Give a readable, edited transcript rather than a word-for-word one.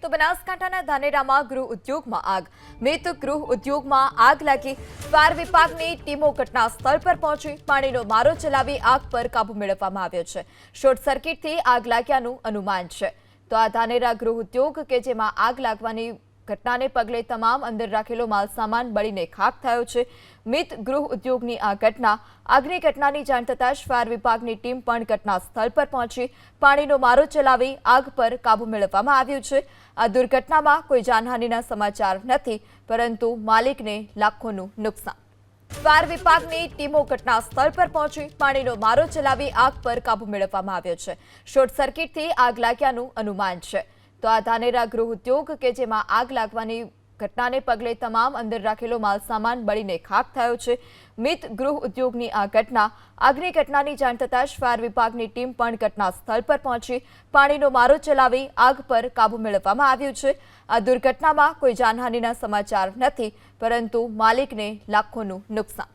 તો બનાસકાંઠાના ધાનેરામાં ગૃહ ઉદ્યોગમાં આગ. મિત ગૃહ ઉદ્યોગમાં આગ લાગી. ફાયર વિભાગની ટીમો ઘટના સ્થળ પર પહોંચી પાણીનો મારો ચલાવી આગ પર કાબુ મેળવવામાં આવ્યો છે. શોર્ટ સર્કિટથી આગ લાગ્યાનું અનુમાન છે. તો આ ધાનેરા ગૃહ ઉદ્યોગ કે જેમાં આગ લાગવાની ઘટનાને પગલે તમામ અંદર રાખેલો માલસામાન બળીને ખાખ થયો છે. મિત ગૃહ ઉદ્યોગની આ ઘટના આગની ઘટનાની જાણ થતાં જ ફાયર વિભાગની ટીમ પણ ઘટના સ્થળ પર પહોંચી પાણીનો મારો ચલાવી આગ પર કાબુ મેળવવામાં આવ્યું છે. આ દુર્ઘટનામાં કોઈ જાનહાનિના સમાચાર નથી, પરંતુ માલિકને લાખોનું નુકસાન. ફાયર વિભાગની ટીમો ઘટના સ્થળ પર પહોંચી પાણીનો મારો ચલાવી આગ પર કાબુ મેળવવામાં આવ્યો છે. શોર્ટ સર્કિટથી આગ લાગ્યાનું અનુમાન છે. તો આ ધાનેરા ગૃહ ઉદ્યોગ કે જેમાં આગ લાગવાની ઘટનાને પગલે તમામ અંદર રાખેલો માલસામાન બળીને ખાખ થયો છે. મિત ગૃહ ઉદ્યોગની આ ઘટના આગની ઘટનાની જાણ થતાં જ ફાયર વિભાગની ટીમ પણ ઘટના સ્થળ પર પહોંચી પાણીનો મારો ચલાવી આગ પર કાબુ મેળવવામાં આવ્યું છે. આ દુર્ઘટનામાં કોઈ જાનહાનિના સમાચાર નથી, પરંતુ માલિકને લાખોનું નુકસાન.